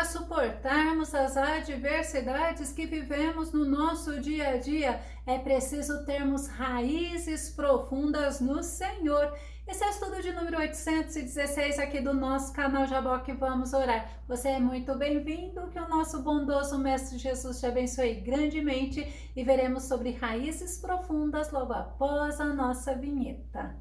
para suportarmos as adversidades que vivemos no nosso dia a dia, é preciso termos raízes profundas no Senhor. Esse é o estudo de número 816 aqui do nosso canal Jaboque Vamos Orar. Você é muito bem-vindo, que o nosso bondoso Mestre Jesus te abençoe grandemente e veremos sobre raízes profundas logo após a nossa vinheta.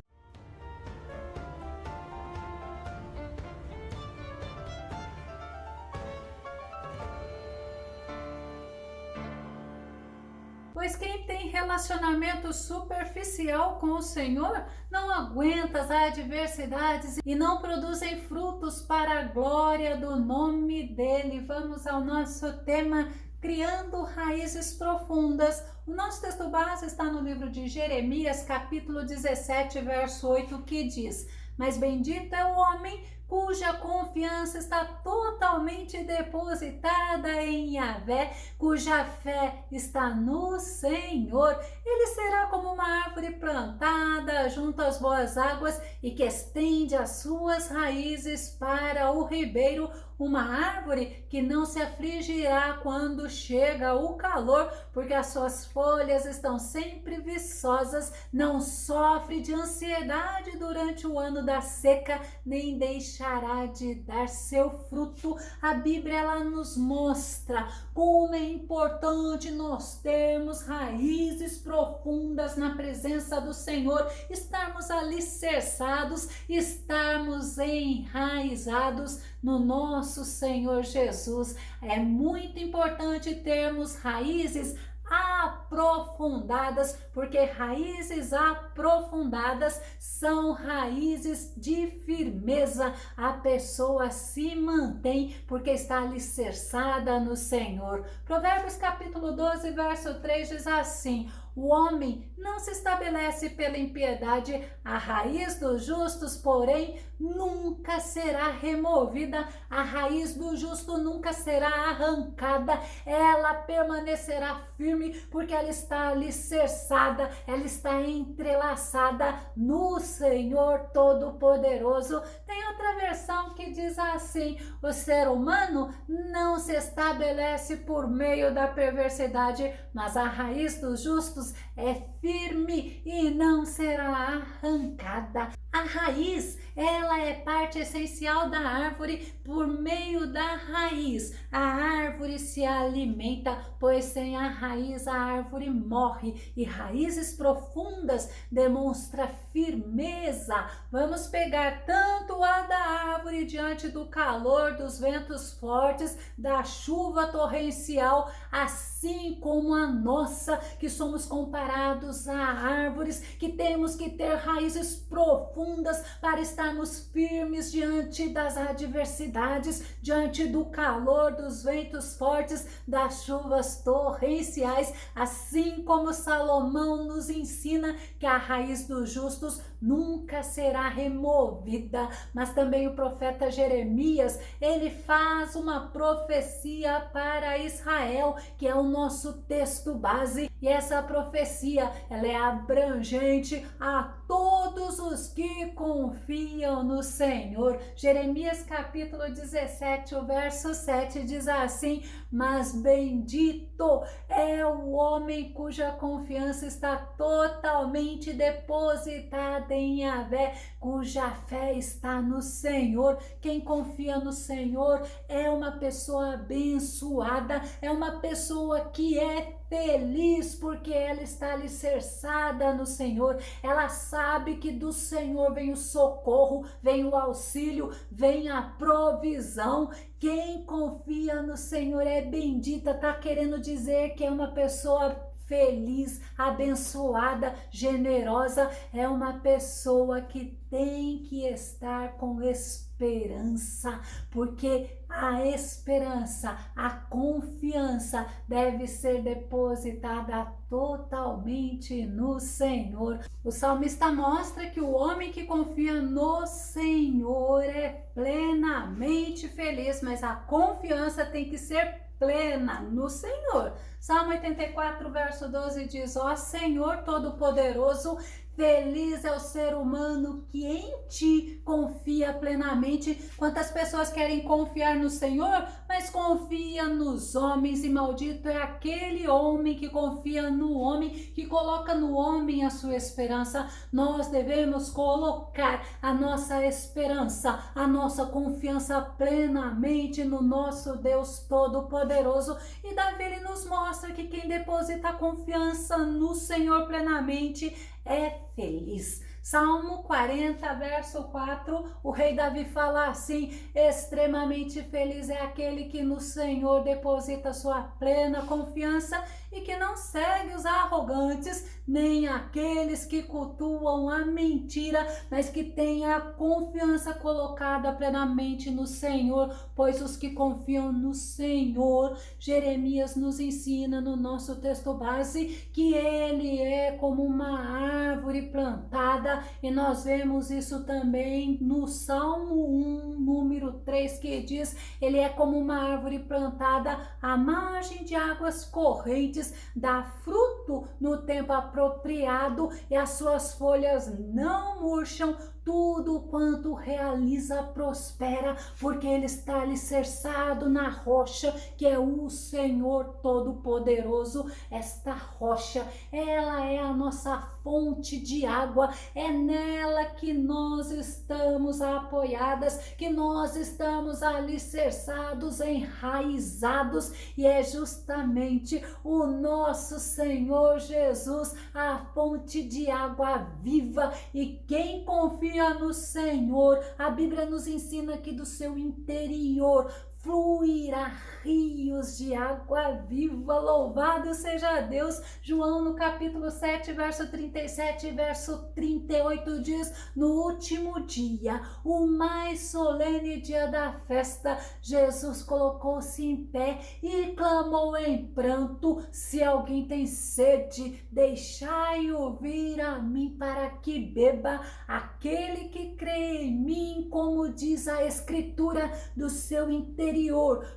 Pois quem tem relacionamento superficial com o Senhor não aguenta as adversidades e não produzem frutos para a glória do nome dele. Vamos ao nosso tema, criando raízes profundas. O nosso texto base está no livro de Jeremias, capítulo 17, verso 8, que diz: "Mas bendito é o homem cuja confiança está totalmente depositada em Yahvé, cuja fé está no Senhor. Ele será como uma árvore plantada junto às boas águas e que estende as suas raízes para o ribeiro, uma árvore que não se afligirá quando chega o calor, porque as suas folhas estão sempre viçosas, não sofre de ansiedade durante o ano da seca, nem deixará de dar seu fruto." A Bíblia, ela nos mostra como é importante nós termos raízes profundas na presença do Senhor, estarmos alicerçados, estarmos enraizados no nosso Senhor Jesus. É muito importante termos raízes aprofundadas, porque raízes aprofundadas são raízes de firmeza. A pessoa se mantém porque está alicerçada no Senhor. Provérbios capítulo 12, verso 3 diz assim: "O homem não se estabelece pela impiedade, a raiz dos justos, porém, nunca será removida." A raiz do justo nunca será arrancada, ela permanecerá firme porque ela está alicerçada, ela está entrelaçada no Senhor Todo-Poderoso. Tem outra versão que diz assim: "O ser humano não se estabelece por meio da perversidade, mas a raiz dos justos é firme e não será arrancada." A raiz, ela é parte essencial da árvore. Por meio da raiz, a árvore se alimenta, pois sem a raiz a árvore morre. E raízes profundas demonstra firmeza. Vamos pegar tanto a da árvore diante do calor, dos ventos fortes, da chuva torrencial, assim como a nossa, que somos comparados a árvores, que temos que ter raízes profundas para estarmos firmes diante das adversidades, diante do calor, dos ventos fortes, das chuvas torrenciais, assim como Salomão nos ensina que a raiz dos justos nunca será removida. Mas também o profeta Jeremias, ele faz uma profecia para Israel, que é o nosso texto base, e essa profecia, ela é abrangente a todos os que confiam no Senhor. Jeremias capítulo 17, o verso 7 diz assim: "Mas bendito é o homem cuja confiança está totalmente depositada em Yahvé, cuja fé está no Senhor." Quem confia no Senhor é uma pessoa abençoada, é uma pessoa que é feliz porque ela está alicerçada no Senhor. Ela sabe que do Senhor vem o socorro, vem o auxílio, vem a provisão. Quem confia no Senhor é bendita, tá querendo dizer que é uma pessoa feliz, abençoada, generosa, é uma pessoa que tem que estar com esperança, porque a esperança, a confiança deve ser depositada totalmente no Senhor. O salmista mostra que o homem que confia no Senhor é plenamente feliz, mas a confiança tem que ser plena no Senhor. Salmo 84, verso 12 diz: "Ó Senhor Todo-Poderoso, Feliz é o ser humano que em ti confia plenamente. Quantas pessoas querem confiar no Senhor, mas confia nos homens, e maldito é aquele homem que confia no homem, que coloca no homem a sua esperança. Nós devemos colocar a nossa esperança, a nossa confiança plenamente no nosso Deus Todo-Poderoso. E Davi ele nos mostra que quem deposita a confiança no Senhor plenamente é feliz. Salmo 40, verso 4, o rei Davi fala assim: extremamente feliz é aquele que no Senhor deposita sua plena confiança e que não segue os arrogantes, nem aqueles que cultuam a mentira, mas que tem a confiança colocada plenamente no Senhor, pois os que confiam no Senhor, Jeremias nos ensina no nosso texto base que ele é como uma árvore plantada, e nós vemos isso também no Salmo 1, número 3, que diz: ele é como uma árvore plantada à margem de águas correntes, dá fruto no tempo apropriado e as suas folhas não murcham. Tudo quanto realiza prospera, porque ele está alicerçado na rocha, que é o Senhor Todo-Poderoso. Esta rocha, ela é a nossa fonte de água, é nela que nós estamos apoiadas, que nós estamos alicerçados, enraizados, e é justamente o nosso Senhor Jesus, a fonte de água viva. E quem confia no Senhor, a Bíblia nos ensina que do seu interior fluirá rios de água viva. Louvado seja Deus. João no capítulo 7, verso 37 e verso 38 diz: no último dia, o mais solene dia da festa, Jesus colocou-se em pé e clamou em pranto: se alguém tem sede, deixai-o vir a mim para que beba. Aquele que crê em mim, como diz a Escritura, do seu interior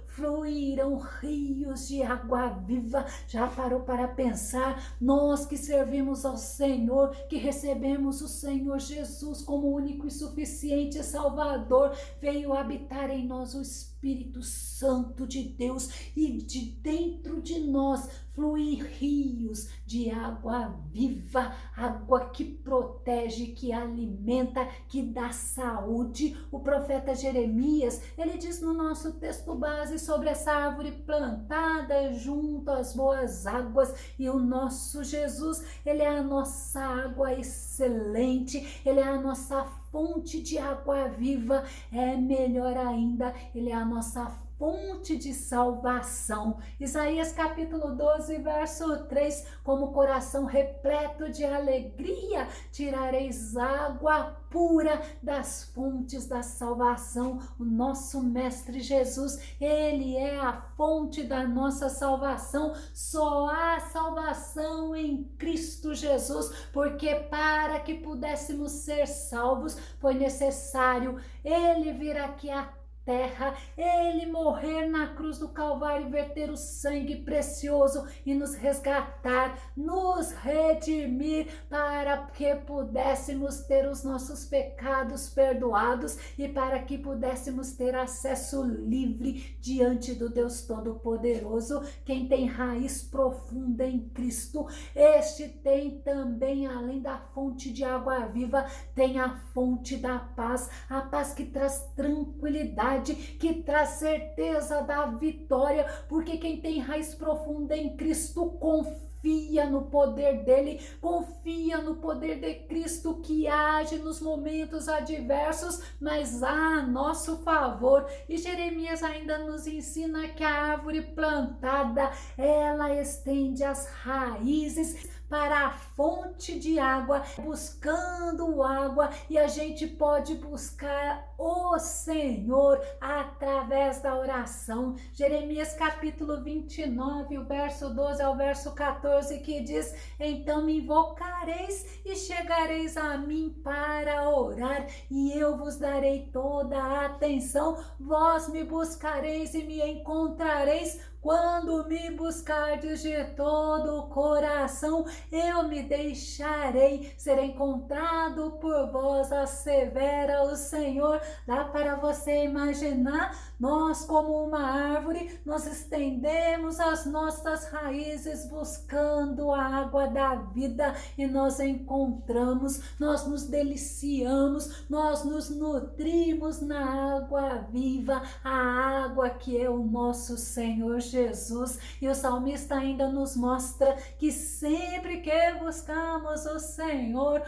fluirão rios de água viva. Já parou para pensar? Nós que servimos ao Senhor, que recebemos o Senhor Jesus como único e suficiente Salvador, veio habitar em nós o Espírito Santo de Deus, e de dentro de nós fluir rios de água viva, água que protege, que alimenta, que dá saúde. O profeta Jeremias, ele diz no nosso texto base sobre essa árvore plantada junto às boas águas, e o nosso Jesus, ele é a nossa água excelente, ele é a nossa fonte de água viva, é melhor ainda, ele é a nossa fonte de salvação. Isaías capítulo 12, verso 3, como coração repleto de alegria, tirareis água pura das fontes da salvação. O nosso Mestre Jesus, ele é a fonte da nossa salvação. Só há salvação em Cristo Jesus, porque para que pudéssemos ser salvos, foi necessário ele vir aqui à terra, ele morrer na cruz do Calvário, verter o sangue precioso e nos resgatar, nos redimir, para que pudéssemos ter os nossos pecados perdoados e para que pudéssemos ter acesso livre diante do Deus Todo-Poderoso. Quem tem raiz profunda em Cristo, este tem também, além da fonte de água viva, tem a fonte da paz, a paz que traz tranquilidade, que traz certeza da vitória, porque quem tem raiz profunda em Cristo confia no poder dele, confia no poder de Cristo, que age nos momentos adversos, mas a nosso favor. E Jeremias ainda nos ensina que a árvore plantada, ela estende as raízes para a fonte de água, buscando água, e a gente pode buscar o Senhor através da oração. Jeremias capítulo 29, o verso 12 ao verso 14, que diz: então me invocareis e chegareis a mim para orar, e eu vos darei toda a atenção. Vós me buscareis e me encontrareis quando me buscardes de todo o coração. eu me deixarei ser encontrado por vós, assevera o Senhor. Dá para você imaginar? Nós, como uma árvore, nós estendemos as nossas raízes buscando a água da vida e nós encontramos, nós nos deliciamos, nós nos nutrimos na água viva, a água que é o nosso Senhor Jesus. E o salmista ainda nos mostra que sempre que buscamos o Senhor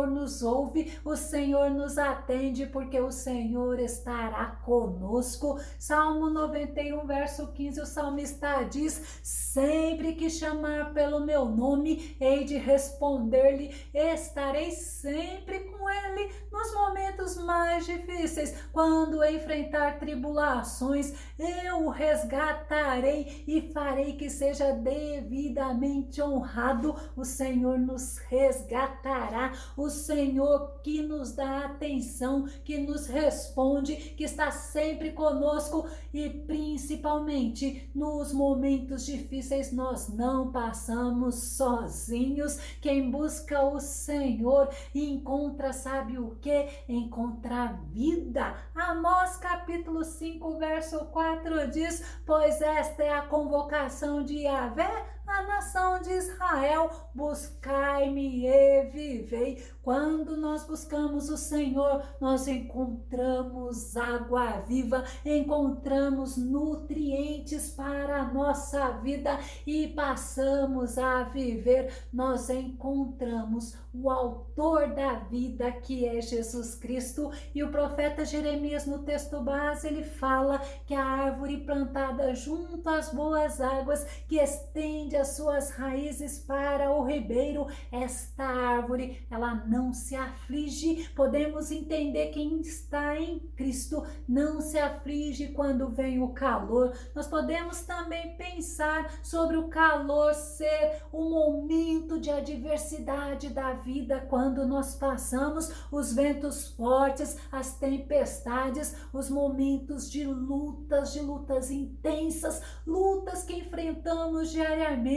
nos ouve, o Senhor nos atende, porque o Senhor estará conosco. Salmo 91, verso 15, o salmista diz: sempre que chamar pelo meu nome, hei de responder-lhe, estarei sempre com ele nos momentos mais difíceis. Quando enfrentar tribulações, eu o resgatarei e farei que seja devidamente honrado. O Senhor nos resgatará, o Senhor que nos dá atenção, que nos responde, que está sempre conosco, e principalmente nos momentos difíceis nós não passamos sozinhos. Quem busca o Senhor encontra, sabe o que? Encontra vida. Amós capítulo 5, verso 4 diz: pois esta é a convocação de Yahvé, a nação de Israel, buscai-me e vivei. Quando nós buscamos o Senhor, nós encontramos água viva, encontramos nutrientes para a nossa vida e passamos a viver. Nós encontramos o autor da vida, que é Jesus Cristo. E o profeta Jeremias, no texto base, ele fala que a árvore plantada junto às boas águas, que estende as suas raízes para o ribeiro, esta árvore, ela não se aflige. Podemos entender: quem está em Cristo não se aflige quando vem o calor. Nós podemos também pensar sobre o calor ser um momento de adversidade da vida, quando nós passamos os ventos fortes, as tempestades, os momentos de lutas intensas, lutas que enfrentamos diariamente,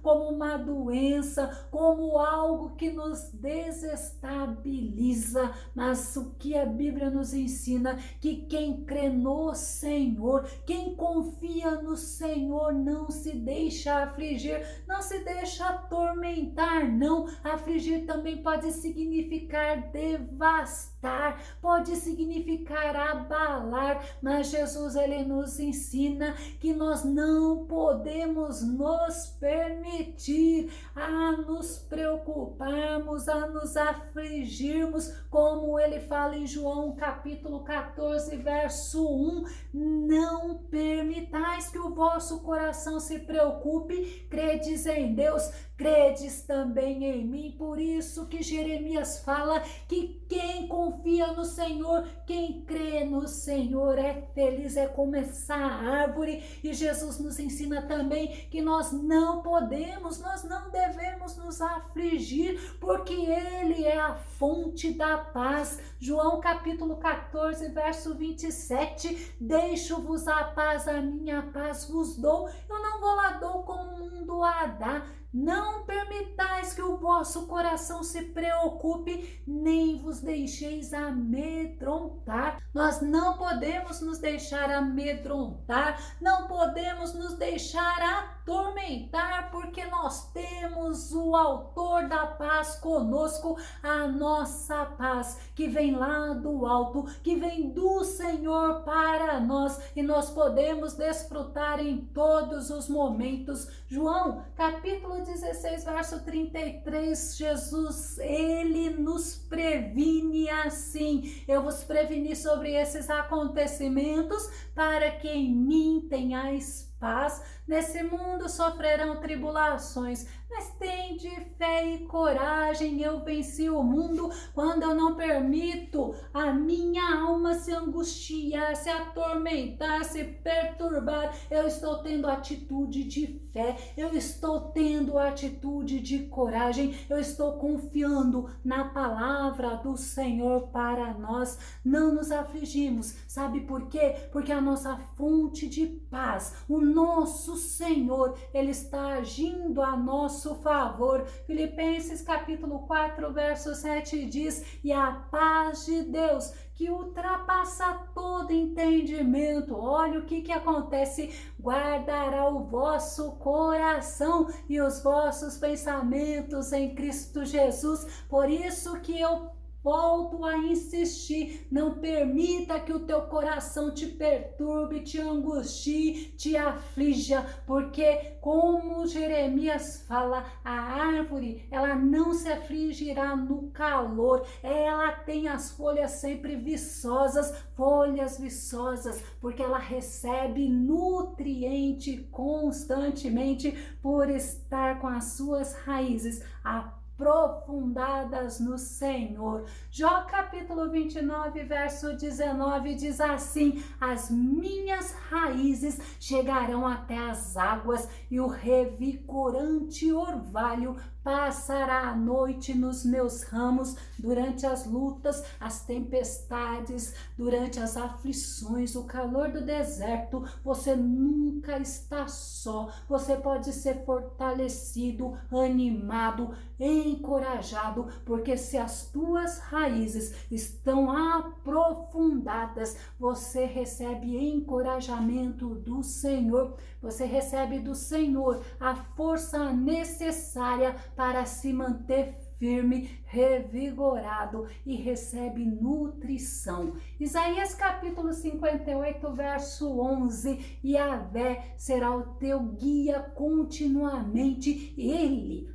como uma doença, como algo que nos desestabiliza. Mas o que a Bíblia nos ensina? Que quem crê no Senhor, quem confia no Senhor, não se deixa afligir, não se deixa atormentar, não. Afligir também pode significar devastar, pode significar abalar, mas Jesus, ele nos ensina que nós não podemos nos permitir a nos preocuparmos, a nos afligirmos, como ele fala em João capítulo 14, verso 1, não permitais que o vosso coração se preocupe, credes em Deus, credes também em mim. Por isso que Jeremias fala que quem confia no Senhor, quem crê no Senhor é feliz, é como essa árvore. E Jesus nos ensina também que nós não podemos, nós não devemos nos afligir, porque ele é a fonte da paz. João capítulo 14, verso 27, deixo-vos a paz, a minha paz vos dou, eu não vou lá dou como o mundo a dá. Não permitais que o vosso coração se preocupe, nem vos deixeis amedrontar. Nós não podemos nos deixar amedrontar, não podemos nos deixar atormentar, porque nós temos o autor da paz conosco, a nossa paz que vem lá do alto, que vem do Senhor para nós, e nós podemos desfrutar em todos os momentos. João capítulo 16, verso 33, Jesus, ele nos previne assim: eu vos preveni sobre esses acontecimentos, para que em mim tenhais paz. Nesse mundo sofrerão tribulações, mas tende fé e coragem, eu venci o mundo. Quando eu não permito a minha alma se angustiar, se atormentar, se perturbar, eu estou tendo atitude de fé, eu estou tendo atitude de coragem, eu estou confiando na palavra do Senhor para nós. Não nos afligimos, sabe por quê? Porque a nossa fonte de paz, o nosso Senhor, Ele está agindo a nosso favor. Filipenses capítulo 4, verso 7 diz: e a paz de Deus, que ultrapassa todo entendimento. Olha o que acontece: guardará o vosso coração e os vossos pensamentos em Cristo Jesus. Por isso que eu volto a insistir, não permita que o teu coração te perturbe, te angustie, te aflija, porque como Jeremias fala, a árvore, ela não se afligirá no calor, ela tem as folhas sempre viçosas, folhas viçosas, porque ela recebe nutriente constantemente por estar com as suas raízes aprofundadas no Senhor. Jó capítulo 29, verso 19 diz assim: as minhas raízes chegarão até as águas e o revigorante orvalho passará a noite nos meus ramos, durante as lutas, as tempestades, durante as aflições, o calor do deserto. Você nunca está só, você pode ser fortalecido, animado, encorajado, porque se as tuas raízes estão aprofundadas, você recebe encorajamento do Senhor, você recebe do Senhor a força necessária para se manter firme, revigorado e recebe nutrição. Isaías capítulo 58, verso 11: Yahvé será o teu guia continuamente, Ele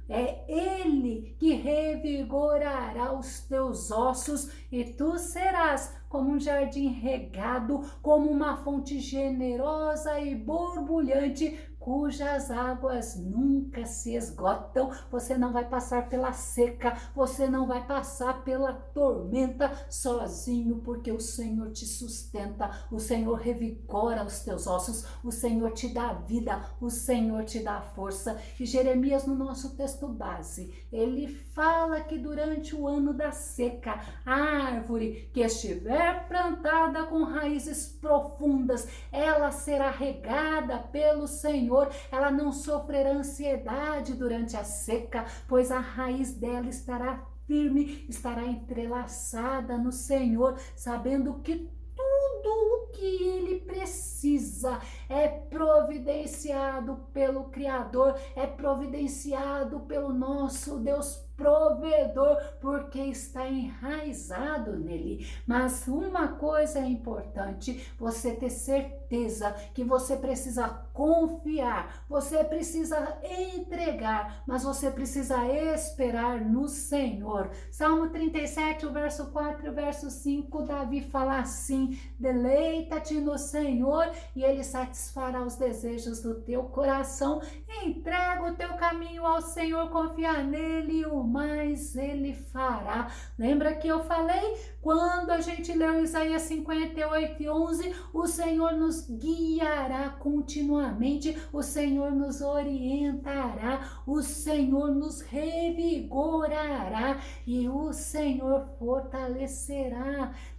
que revigorará os teus ossos, e tu serás como um jardim regado, como uma fonte generosa e borbulhante, cujas águas nunca se esgotam. Você não vai passar pela seca, você não vai passar pela tormenta sozinho, porque o Senhor te sustenta, o Senhor revigora os teus ossos, o Senhor te dá vida, o Senhor te dá força. E Jeremias, no nosso texto base, ele fala que durante o ano da seca, a árvore que estiver plantada com raízes profundas, ela será regada pelo Senhor, ela não sofrerá ansiedade durante a seca, pois a raiz dela estará firme, estará entrelaçada no Senhor, sabendo que tudo o que ele precisa é providenciado pelo Criador, é providenciado pelo nosso Deus provedor, porque está enraizado nele. Mas uma coisa é importante, você ter certeza que você precisa confiar, você precisa entregar, mas você precisa esperar no Senhor. Salmo 37, o verso 4 e o verso 5, Davi fala assim: deleita-te no Senhor e Ele satisfará os desejos do teu coração. Entrega o teu caminho ao Senhor, confia nele, o mais Ele fará. Lembra que eu falei? Quando a gente leu Isaías 58 e 11, o Senhor nos guiará continuamente, o Senhor nos orientará, o Senhor nos revigorará e o Senhor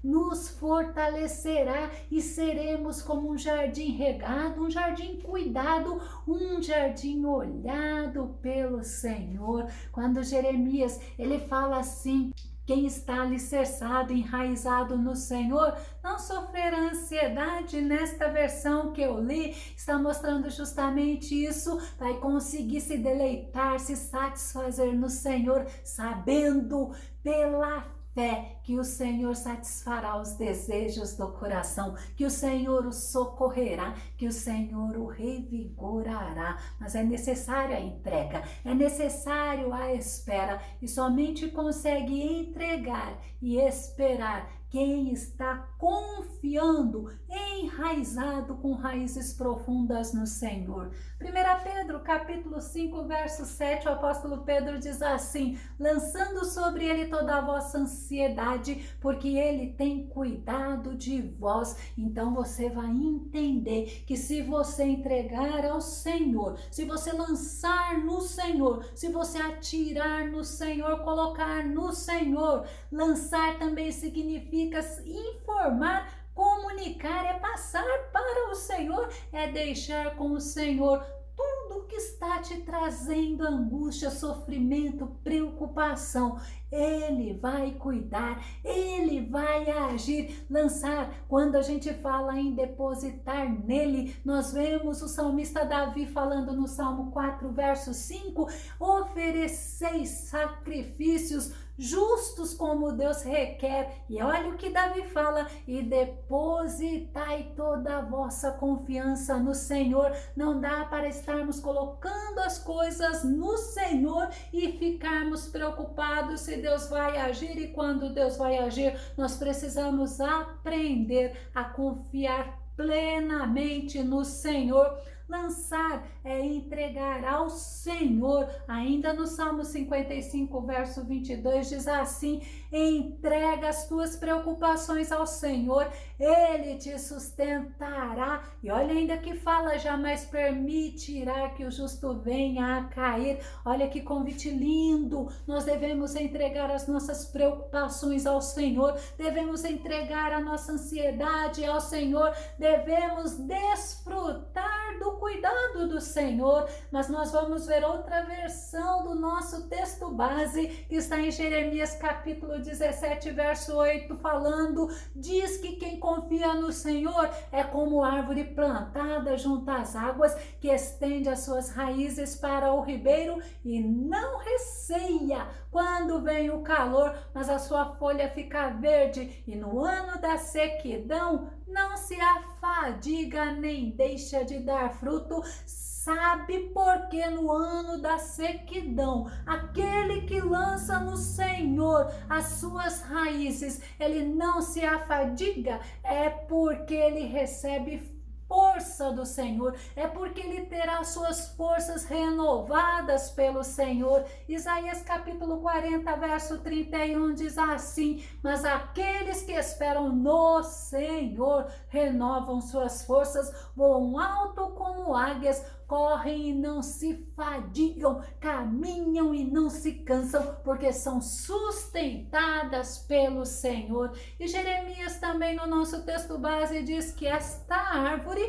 nos fortalecerá e seremos como um jardim regado, um jardim cuidado, um jardim olhado pelo Senhor. Quando Jeremias, ele fala assim: quem está alicerçado, enraizado no Senhor, não sofrerá ansiedade. Nesta versão que eu li, está mostrando justamente isso. Vai conseguir se deleitar, se satisfazer no Senhor, sabendo pela fé que o Senhor satisfará os desejos do coração, que o Senhor o socorrerá, que o Senhor o revigorará. Mas é necessário a entrega, é necessário a espera, e somente consegue entregar e esperar quem está confiando, enraizado com raízes profundas no Senhor. 1 Pedro capítulo 5, verso 7, o apóstolo Pedro diz assim: lançando sobre ele toda a vossa ansiedade, porque ele tem cuidado de vós. Então você vai entender que se você entregar ao Senhor, se você lançar no Senhor, se você atirar no Senhor, colocar no Senhor, lançar também significa informar comunicar, é passar para o Senhor, é deixar com o Senhor tudo que está te trazendo angústia, sofrimento, preocupação. Ele vai cuidar, Ele vai agir, lançar. Quando a gente fala em depositar nele, nós vemos o salmista Davi falando no Salmo 4, verso 5, ofereceis sacrifícios justos como Deus requer. E olha o que Davi fala, e depositai toda a vossa confiança no Senhor. Não dá para estarmos colocando as coisas no Senhor e ficarmos preocupados se Deus vai agir, e quando Deus vai agir, nós precisamos aprender a confiar plenamente no Senhor. Lançar é entregar ao Senhor. Ainda no Salmo 55, verso 22, diz assim: entrega as tuas preocupações ao Senhor, Ele te sustentará. E olha ainda que fala, jamais permitirá que o justo venha a cair. Olha que convite lindo. Nós devemos entregar as nossas preocupações ao Senhor, devemos entregar a nossa ansiedade ao Senhor, devemos desfrutar do cuidado do Senhor. Mas nós vamos ver outra versão do nosso texto base, que está em Jeremias capítulo 17, verso 8, falando, diz que quem confia no Senhor é como árvore plantada junto às águas, que estende as suas raízes para o ribeiro e não receia quando vem o calor, mas a sua folha fica verde, e no ano da sequidão não se afadiga nem deixa de dar fruto. Sabe por que no ano da sequidão, aquele que lança no Senhor as suas raízes, ele não se afadiga? É porque ele recebe força do Senhor, é porque ele terá suas forças renovadas pelo Senhor. Isaías capítulo 40, verso 31 diz assim: mas aqueles que esperam no Senhor renovam suas forças, voam alto como águias, correm e não se fadigam, caminham e não se cansam, porque são sustentadas pelo Senhor. E Jeremias também no nosso texto base diz que esta árvore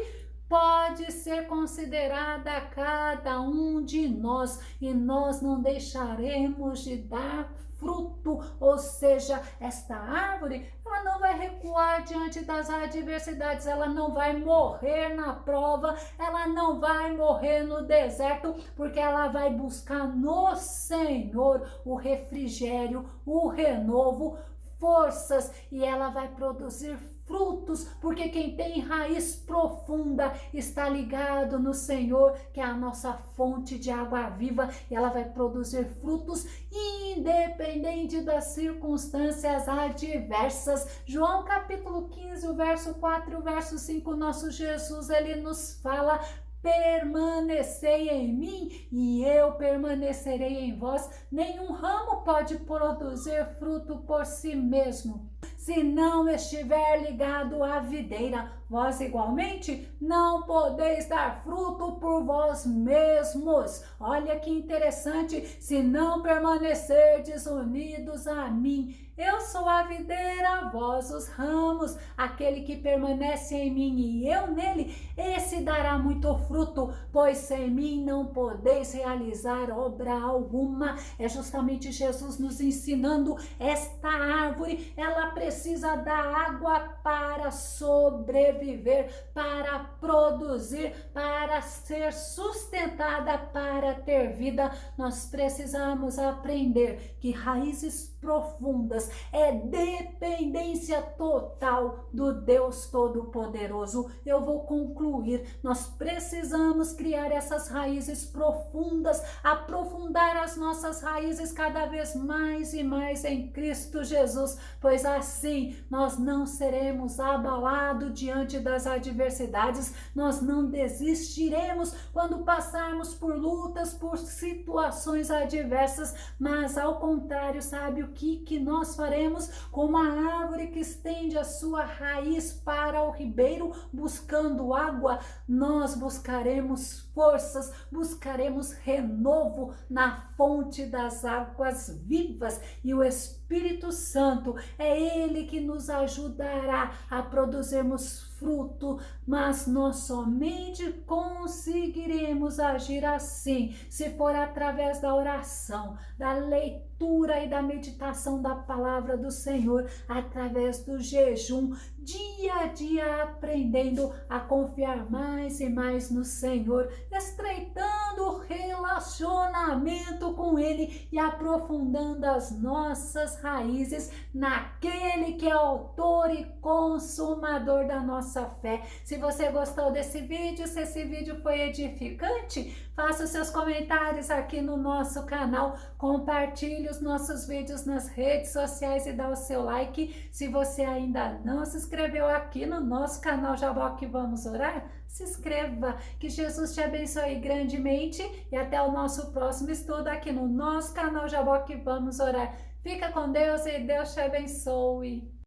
pode ser considerada a cada um de nós, e nós não deixaremos de dar fruto, ou seja, esta árvore, ela não vai recuar diante das adversidades, ela não vai morrer na prova, ela não vai morrer no deserto, porque ela vai buscar no Senhor o refrigério, o renovo, forças, e ela vai produzir frutos, porque quem tem raiz profunda está ligado no Senhor, que é a nossa fonte de água viva, e ela vai produzir frutos independente das circunstâncias adversas. João capítulo 15, o verso 4, o verso 5, nosso Jesus, ele nos fala: permanecei em mim e eu permanecerei em vós. Nenhum ramo pode produzir fruto por si mesmo, se não estiver ligado à videira. Vós igualmente não podeis dar fruto por vós mesmos. Olha que interessante, se não permanecerdes unidos a mim. Eu sou a videira, vós os ramos. Aquele que permanece em mim e eu nele, esse dará muito fruto, pois sem mim não podeis realizar obra alguma. É justamente Jesus nos ensinando, esta árvore, ela precisa da água para sobreviver, para produzir, para ser sustentada, para ter vida. Nós precisamos aprender que raízes profundas é dependência total do Deus Todo-Poderoso. Eu vou concluir. Nós precisamos criar essas raízes profundas, aprofundar as nossas raízes cada vez mais e mais em Cristo Jesus, pois assim nós não seremos abalados diante das adversidades, nós não desistiremos quando passarmos por lutas, por situações adversas, mas ao contrário, sabe o que nós faremos? Como a árvore que estende a sua raiz para o ribeiro buscando água, nós buscaremos forças, buscaremos renovo na fonte das águas vivas, e o Espírito Espírito Santo, é Ele que nos ajudará a produzirmos fruto, mas nós somente conseguiremos agir assim se for através da oração, da leitura e da meditação da palavra do Senhor, através do jejum, dia a dia aprendendo a confiar mais e mais no Senhor, estreitando o relacionamento com Ele e aprofundando as nossas raízes naquele que é autor e consumador da nossa fé. Se você gostou desse vídeo, se esse vídeo foi edificante, faça os seus comentários aqui no nosso canal, compartilhe os nossos vídeos nas redes sociais e dá o seu like. Se você ainda não se inscreveu aqui no nosso canal Jaboque Vamos Orar, se inscreva, que Jesus te abençoe grandemente e até o nosso próximo estudo aqui no nosso canal Jaboque Vamos Orar. Fica com Deus e Deus te abençoe.